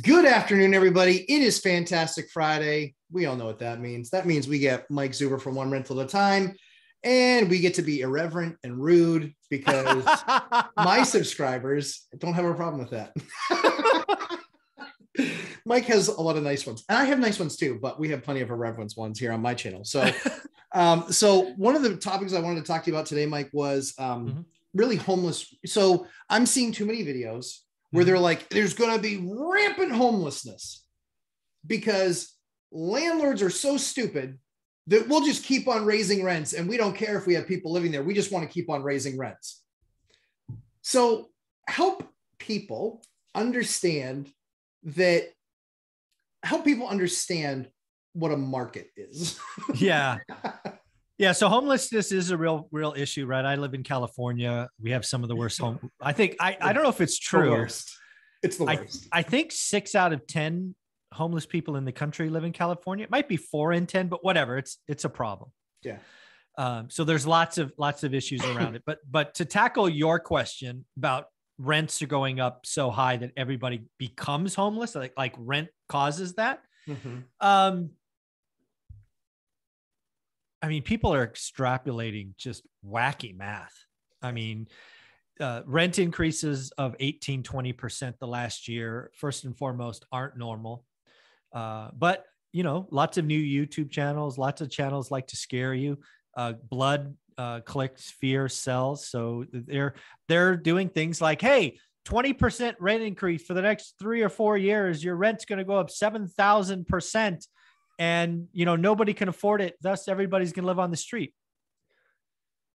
Good afternoon, everybody. It is Fantastic Friday. We all know what that means. That means we get Mike Zuber from One Rental at a Time, and we get to be irreverent and rude because my subscribers don't have a problem with that. Mike has a lot of nice ones, and I have nice ones too, but we have plenty of irreverent ones here on my channel. So, so one of the topics I wanted to talk to you about today, Mike, was really homeless. So I'm seeing too many videos where they're like, there's going to be rampant homelessness because landlords are so stupid that we'll just keep on raising rents and we don't care if we have people living there. We just want to keep on raising rents. So help people understand what a market is. Yeah. So homelessness is a real issue, right? I live in California. We have some of the worst home. I think, I don't know if it's true. It's the worst. I think 6 out of 10 homeless people in the country live in California. It might be 4 in 10, but whatever. It's a problem. Yeah. So there's lots of issues around it, but to tackle your question about rents are going up so high that everybody becomes homeless, like rent causes that. I mean, people are extrapolating just wacky math. I mean, rent increases of 18, 20% the last year, first and foremost, aren't normal. But, you know, lots of new YouTube channels, lots of channels like to scare you. Blood clicks, fear sells. So they're doing things like, hey, 20% rent increase for the next 3 or 4 years. Your rent's going to go up 7,000%. And, you know, nobody can afford it. Thus, everybody's going to live on the street.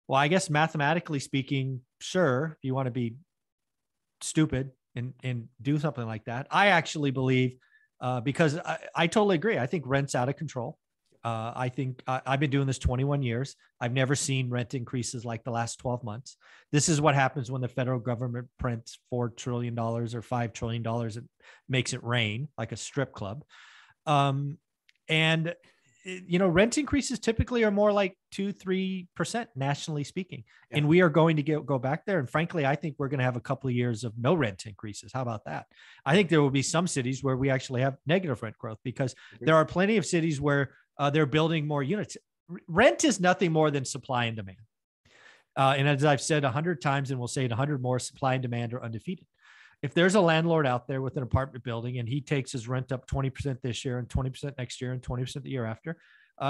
Well, I guess mathematically speaking, sure, if you want to be stupid and do something like that. I actually believe, because I totally agree. I think rent's out of control. I think I've been doing this 21 years. I've never seen rent increases like the last 12 months. This is what happens when the federal government prints $4 trillion or $5 trillion. It makes it rain like a strip club. And, you know, rent increases typically are more like 2-3% nationally speaking. Yeah. And we are going to go back there. And frankly, I think we're going to have a couple of years of no rent increases. How about that? I think there will be some cities where we actually have negative rent growth because there are plenty of cities where they're building more units. Rent is nothing more than supply and demand. And as I've said 100 times, and we'll say it 100 more, supply and demand are undefeated. If there's a landlord out there with an apartment building and he takes his rent up 20% this year and 20% next year and 20% the year after,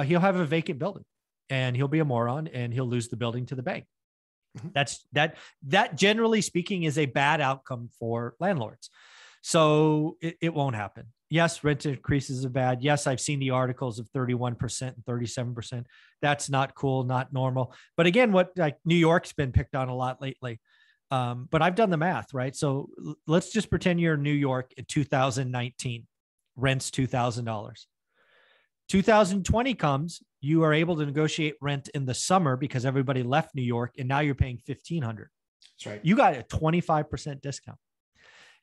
he'll have a vacant building and he'll be a moron and he'll lose the building to the bank. That generally speaking is a bad outcome for landlords. So it won't happen. Yes, rent increases are bad. Yes, I've seen the articles of 31% and 37%. That's not cool, not normal. But again, like New York's been picked on a lot lately. But I've done the math, right? So let's just pretend you're in New York in 2019, rent's $2,000. 2020 comes, you are able to negotiate rent in the summer because everybody left New York and now you're paying $1,500. That's right. You got a 25% discount.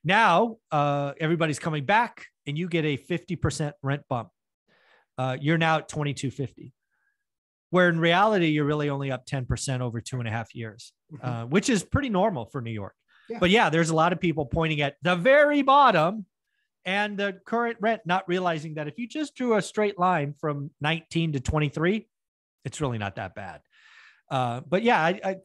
Now everybody's coming back and you get a 50% rent bump. You're now at $2,250. Where in reality, you're really only up 10% over 2.5 years, which is pretty normal for New York. Yeah. But yeah, there's a lot of people pointing at the very bottom and the current rent, not realizing that if you just drew a straight line from 19 to 23, it's really not that bad. But yeah,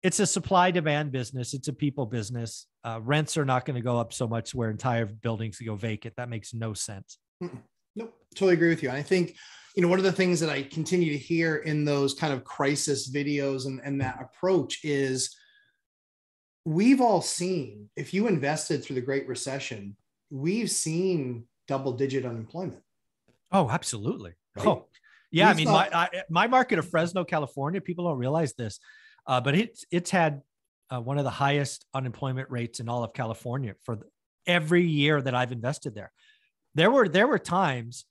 it's a supply demand business. It's a people business. Rents are not going to go up so much where entire buildings go vacant. That makes no sense. Nope, totally agree with you. And I think, you know, one of the things that I continue to hear in those kind of crisis videos and that approach is we've all seen, if you invested through the Great Recession, we've seen double-digit unemployment. Oh, absolutely. Right? Oh, yeah. My market of Fresno, California, people don't realize this, but it's had one of the highest unemployment rates in all of California for every year that I've invested there. There were times,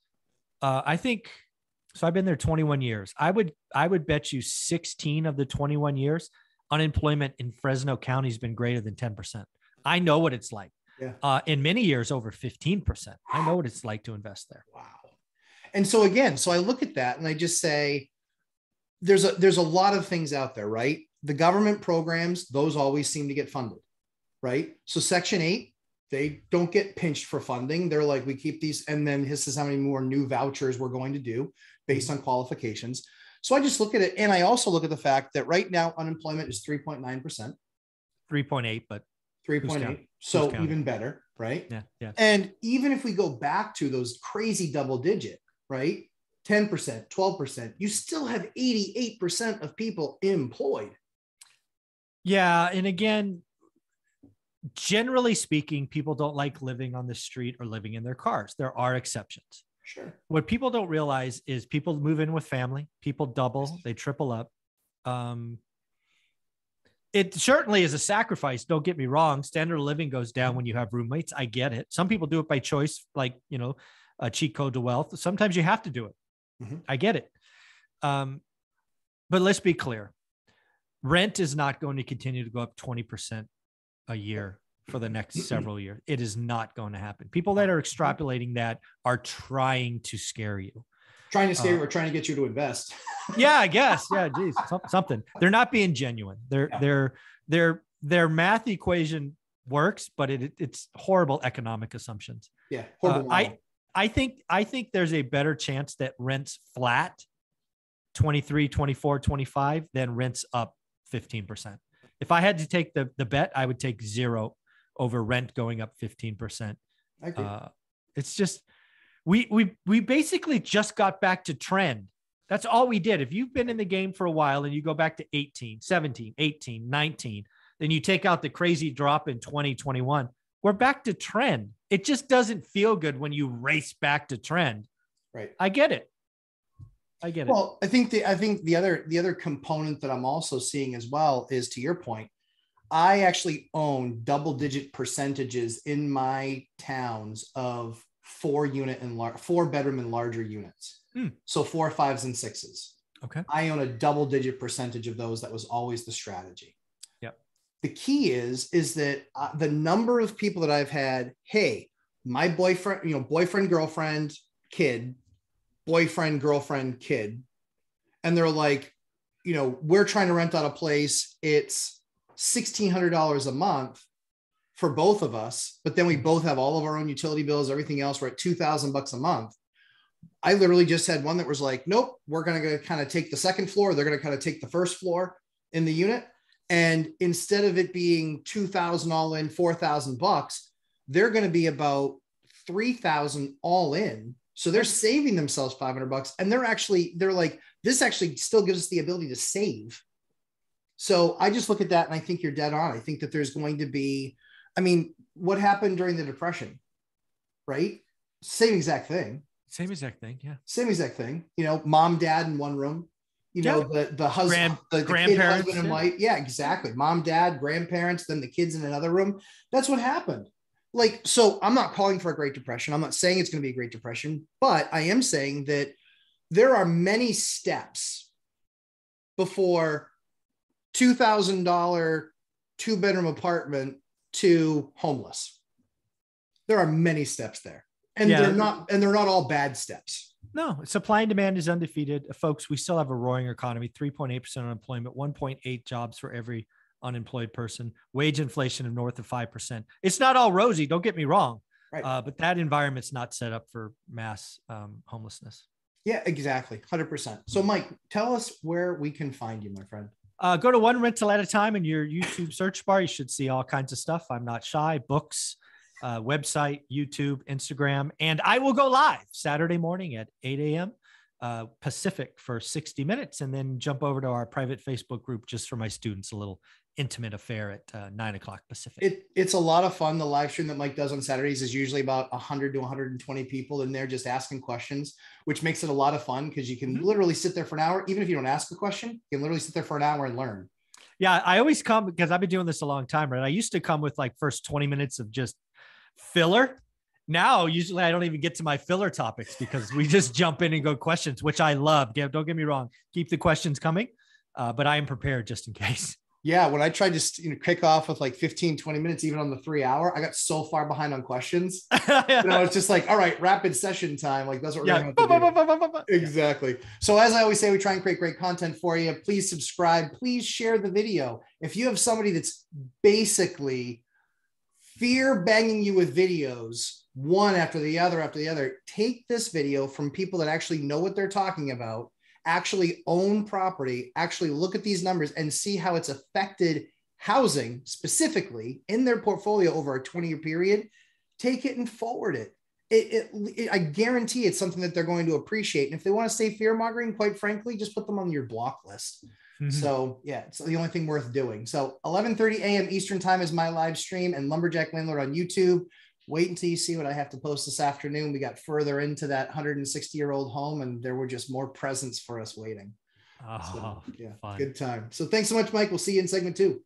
I think, so I've been there 21 years. I would bet you 16 of the 21 years, unemployment in Fresno County has been greater than 10%. I know what it's like. Yeah. In many years, over 15%. I know what it's like to invest there. Wow. And so again, so I look at that and I just say, there's a lot of things out there, right? The government programs, those always seem to get funded, right? So Section 8, They don't get pinched for funding. They're like, we keep these, and then this is how many more new vouchers we're going to do based on qualifications. So I just look at it. And I also look at the fact that right now unemployment is 3.9%. 3.8, but 3.8. So even better, right? Yeah. Yeah. And even if we go back to those crazy double digit, right? 10%, 12%, you still have 88% of people employed. Yeah. And again, generally speaking, people don't like living on the street or living in their cars. There are exceptions. Sure. What people don't realize is people move in with family, people double, they triple up. It certainly is a sacrifice. Don't get me wrong. Standard of living goes down when you have roommates. I get it. Some people do it by choice, like, a cheat code to wealth. Sometimes you have to do it. Mm-hmm. I get it. But let's be clear. Rent is not going to continue to go up 20% a year for the next several years. It is not going to happen. People that are extrapolating that are trying to scare you. Trying to scare you or trying to get you to invest. Yeah, I guess. Yeah, geez, something. They're not being genuine. Their math equation works, but it's horrible economic assumptions. Yeah. I think there's a better chance that rents flat 23, 24, 25 than rents up 15%. If I had to take the bet, I would take 0 over rent going up 15%. I agree. It's just, we basically just got back to trend. That's all we did. If you've been in the game for a while and you go back to 18, 17, 18, 19, then you take out the crazy drop in 2021, we're back to trend. It just doesn't feel good when you race back to trend. Right. I get it. Well, I think the other component that I'm also seeing as well is, to your point, I actually own double-digit percentages in my towns of 4-bedroom and larger units. So 4, 5s, and 6s. Okay. I own a double-digit percentage of those. That was always the strategy. Yep. The key is that the number of people that I've had, hey, my boyfriend, girlfriend, kid, boyfriend, girlfriend, kid, and they're like, we're trying to rent out a place. It's $1,600 a month for both of us, but then we both have all of our own utility bills, everything else. We're at $2,000 a month. I literally just had one that was like, nope, we're going to kind of take the second floor. They're going to kind of take the first floor in the unit. And instead of it being 2,000 all in, $4,000, they're going to be about 3,000 all in. So they're saving themselves $500, and they're like, this actually still gives us the ability to save. So I just look at that and I think you're dead on. I think that there's going to be, what happened during the Depression, right? Same exact thing. Yeah. Same exact thing. Mom, dad in one room, the husband, the kid, husband and wife. Yeah, exactly. Mom, dad, grandparents, then the kids in another room. That's what happened. So I'm not calling for a Great Depression. I'm not saying it's going to be a Great Depression, but I am saying that there are many steps before $2,000 2-bedroom apartment to homeless. There are many steps there, and they're not all bad steps. No, supply and demand is undefeated, folks. We still have a roaring economy, 3.8% unemployment, 1.8 jobs for every unemployed person, wage inflation of north of 5%. It's not all rosy. Don't get me wrong. Right. But that environment's not set up for mass homelessness. Yeah, exactly. 100%. So Mike, tell us where we can find you, my friend. Go to One Rental at a Time in your YouTube search bar. You should see all kinds of stuff. I'm Not Shy, books, website, YouTube, Instagram, and I will go live Saturday morning at 8 a.m. Pacific for 60 minutes, and then jump over to our private Facebook group just for my students, a little intimate affair at 9 o'clock Pacific. It's a lot of fun. The live stream that Mike does on Saturdays is usually about 100 to 120 people in there just asking questions, which makes it a lot of fun because you can literally sit there for an hour. Even if you don't ask a question, you can literally sit there for an hour and learn. Yeah, I always come because I've been doing this a long time, right? I used to come with first 20 minutes of just filler. Now, usually I don't even get to my filler topics because we just jump in and go questions, which I love. Don't get me wrong. Keep the questions coming, but I am prepared just in case. Yeah, when I tried to kick off with 15, 20 minutes, even on the 3 hour, I got so far behind on questions. And I was just like, all right, rapid session time. That's what we're going to do. Exactly. So as I always say, we try and create great content for you. Please subscribe. Please share the video. If you have somebody that's basically fear banging you with videos, one after the other. Take this video from people that actually know what they're talking about, actually own property, actually look at these numbers and see how it's affected housing specifically in their portfolio over a 20-year period. Take it and forward it. I guarantee it's something that they're going to appreciate. And if they want to stay fear mongering, quite frankly, just put them on your block list. Mm-hmm. So yeah, it's the only thing worth doing. So 11:30 a.m. Eastern time is my live stream, and Lumberjack Landlord on YouTube. Wait until you see what I have to post this afternoon. We got further into that 160-year-old home, and there were just more presents for us waiting. Oh, so, yeah, fun. Good time. So thanks so much, Mike. We'll see you in segment 2.